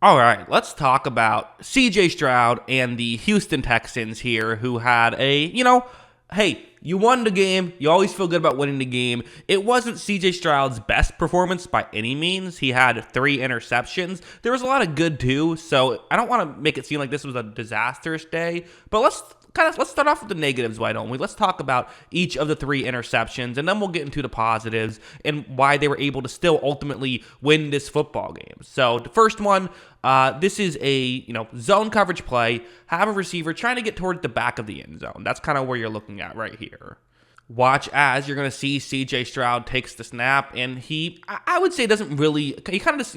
All right, let's talk about CJ Stroud and the Houston Texans here, who had hey, you won the game. You always feel good about winning the game. It wasn't CJ Stroud's best performance by any means. He had 3 interceptions. There was a lot of good too, so I don't want to make it seem like this was a disastrous day, but let's start off with the negatives, why don't we? Let's talk about each of the 3 interceptions, and then we'll get into the positives and why they were able to still ultimately win this football game. So the first one, this is a zone coverage play. Have a receiver trying to get towards the back of the end zone. That's kind of where you're looking at right here. Watch as you're going to see CJ Stroud takes the snap, and I would say doesn't really, he kind of just,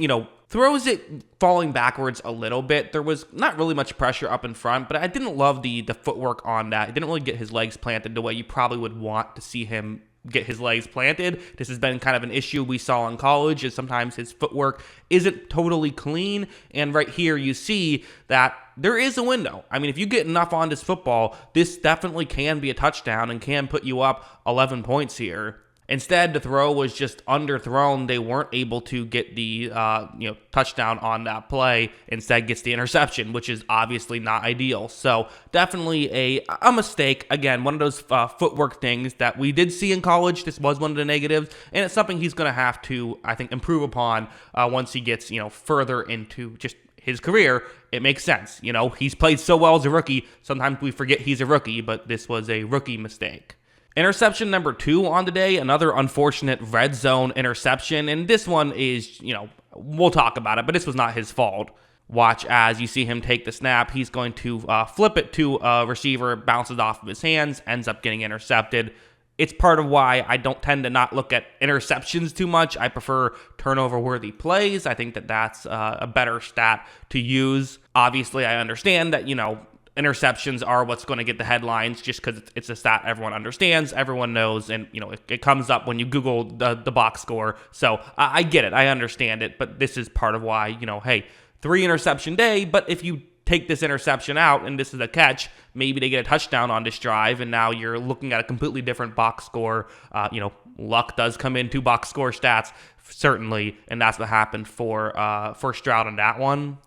throws it falling backwards a little bit. There was not really much pressure up in front, but I didn't love the footwork on that. He didn't really get his legs planted the way you probably would want to see him get his legs planted. This has been kind of an issue we saw in college, is sometimes his footwork isn't totally clean, and right here you see that there is a window. I mean, if you get enough on this football, this definitely can be a touchdown and can put you up 11 points here. Instead, the throw was just underthrown. They weren't able to get the touchdown on that play. Instead, gets the interception, which is obviously not ideal. So definitely a mistake. Again, one of those footwork things that we did see in college. This was one of the negatives, and it's something he's going to have to, I think, improve upon once he gets further into just his career. It makes sense. He's played so well as a rookie. Sometimes we forget he's a rookie, but this was a rookie mistake. Interception number 2 on the day, another unfortunate red zone interception, and this one is, we'll talk about it, but this was not his fault. Watch as you see him take the snap. He's going to flip it to a receiver, bounces off of his hands, ends up getting intercepted. It's part of why I don't tend to not look at interceptions too much. I prefer turnover-worthy plays. I think that that's a better stat to use. Obviously, I understand that, interceptions are what's going to get the headlines just because it's a stat everyone understands, everyone knows, and it comes up when you Google the box score. So I get it, I understand it, but this is part of why, hey, 3 interception day, but if you take this interception out and this is a catch, maybe they get a touchdown on this drive, and now you're looking at a completely different box score. Luck does come into box score stats, certainly, and that's what happened for Stroud on that one.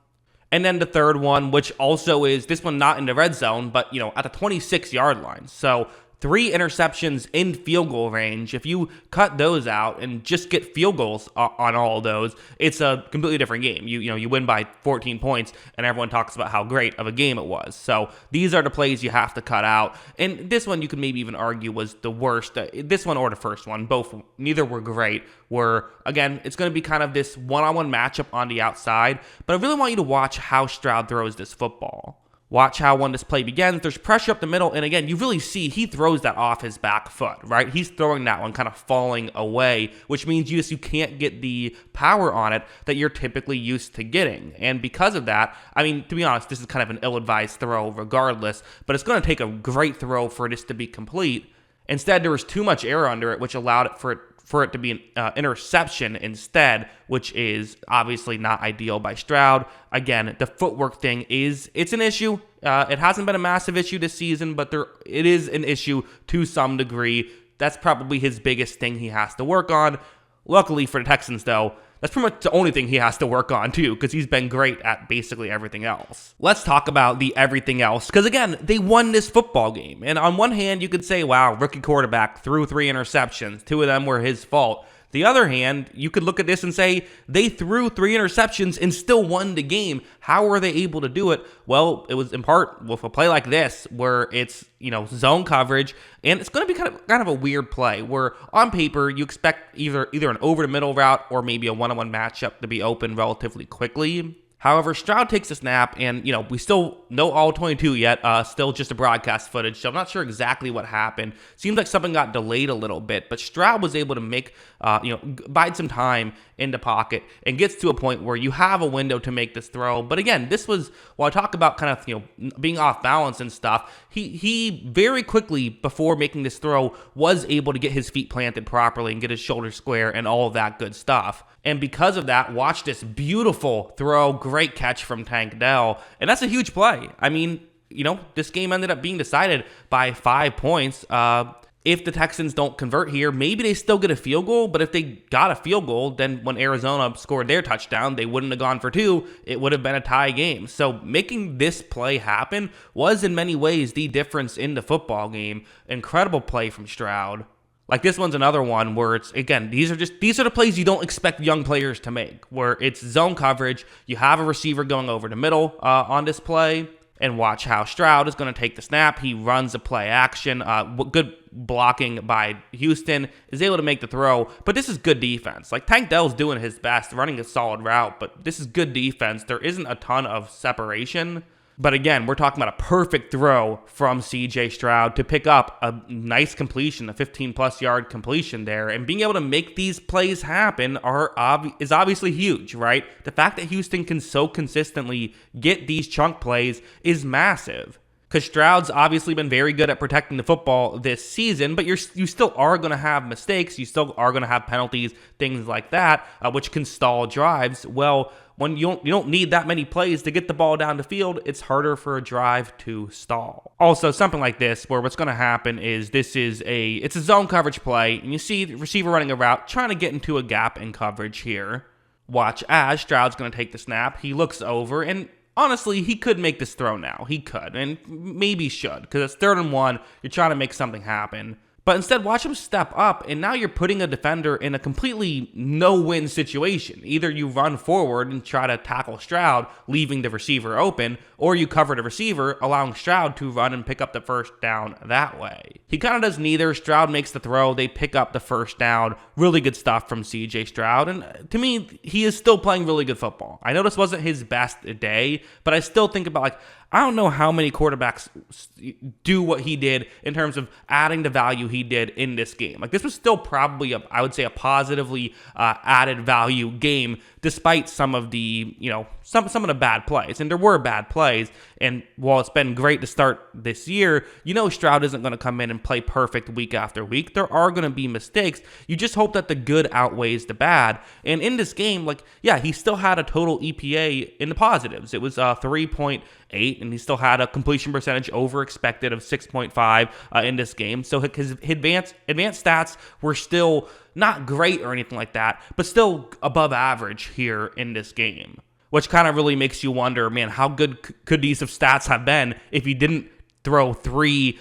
And then the third one, which also is, this one not in the red zone, but, at the 26-yard line. So 3 interceptions in field goal range. If you cut those out and just get field goals on all of those, it's a completely different game. You win by 14 points, and everyone talks about how great of a game it was. So these are the plays you have to cut out. And this one you could maybe even argue was the worst. This one or the first one, neither were great. Again, it's going to be kind of this one-on-one matchup on the outside, but I really want you to watch how Stroud throws this football. Watch how when this play begins, there's pressure up the middle, and again, you really see he throws that off his back foot, right? He's throwing that one kind of falling away, which means you can't get the power on it that you're typically used to getting. And because of that, I mean, to be honest, this is kind of an ill-advised throw regardless, but it's going to take a great throw for this to be complete. Instead, there was too much air under it, which allowed it for it to be an interception instead, which is obviously not ideal by Stroud. Again, the footwork thing it's an issue. It hasn't been a massive issue this season, but it is an issue to some degree. That's probably his biggest thing he has to work on. Luckily for the Texans, though, that's pretty much the only thing he has to work on, too, because he's been great at basically everything else. Let's talk about the everything else, because, again, they won this football game. And on one hand, you could say, wow, rookie quarterback threw 3 interceptions. 2 of them were his fault. The other hand, you could look at this and say they threw 3 interceptions and still won the game. How were they able to do it? Well, it was in part with a play like this where it's, zone coverage, and it's going to be kind of a weird play where on paper you expect either an over the middle route or maybe a one-on-one matchup to be open relatively quickly. However, Stroud takes a snap, and, we still know all 22 yet, still just a broadcast footage, so I'm not sure exactly what happened. Seems like something got delayed a little bit, but Stroud was able to make, bide some time in the pocket and gets to a point where you have a window to make this throw. But again, this was, while I talk about kind of, being off balance and stuff, he very quickly, before making this throw, was able to get his feet planted properly and get his shoulders square and all of that good stuff. And because of that, watch this beautiful throw, great catch from Tank Dell, and that's a huge play. I mean, this game ended up being decided by 5 points. if the Texans don't convert here, maybe they still get a field goal, but if they got a field goal, then when Arizona scored their touchdown, they wouldn't have gone for two. It would have been a tie game. So making this play happen was in many ways the difference in the football game. Incredible play from Stroud. Like, this one's another one where it's, again, these are the plays you don't expect young players to make, where it's zone coverage. You have a receiver going over the middle on this play. And watch how Stroud is going to take the snap. He runs a play action. Good blocking by Houston. Is able to make the throw. But this is good defense. Like, Tank Dell's doing his best, running a solid route. But this is good defense. There isn't a ton of separation. But again, we're talking about a perfect throw from CJ Stroud to pick up a nice completion, a 15-plus yard completion there. And being able to make these plays happen is obviously huge, right? The fact that Houston can so consistently get these chunk plays is massive. Because Stroud's obviously been very good at protecting the football this season, but you still are going to have mistakes. You still are going to have penalties, things like that, which can stall drives. Well, when you don't need that many plays to get the ball down the field, it's harder for a drive to stall. Also, something like this, where what's going to happen is it's a zone coverage play, and you see the receiver running a route, trying to get into a gap in coverage here. Watch as Stroud's going to take the snap. He looks over, and honestly, he could make this throw now. He could, and maybe should, because it's 3rd and 1. You're trying to make something happen. But instead, watch him step up, and now you're putting a defender in a completely no-win situation. Either you run forward and try to tackle Stroud, leaving the receiver open, or you cover the receiver, allowing Stroud to run and pick up the first down that way. He kind of does neither. Stroud makes the throw. They pick up the first down. Really good stuff from CJ Stroud, and to me, he is still playing really good football. I know this wasn't his best day, but I still think about, I don't know how many quarterbacks do what he did in terms of adding the value he did in this game. This was still probably I would say a positively added value game, despite some of the, some of the bad plays. And there were bad plays. And while it's been great to start this year, Stroud isn't going to come in and play perfect week after week. There are going to be mistakes. You just hope that the good outweighs the bad. And in this game, he still had a total EPA in the positives. It was 3.8, and he still had a completion percentage over expected of 6.5 in this game. So his advanced stats were still not great or anything like that, but still above average here in this game, which kind of really makes you wonder, man, how good could these stats have been if he didn't throw 3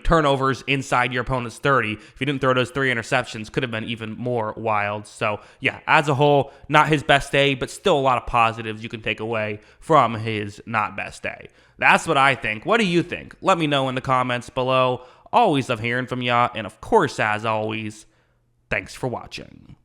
turnovers inside your opponent's 30. If he didn't throw those 3 interceptions, could have been even more wild. So yeah, as a whole, not his best day, but still a lot of positives you can take away from his not best day. That's what I think. What do you think? Let me know in the comments below. Always love hearing from ya, and of course, as always, thanks for watching.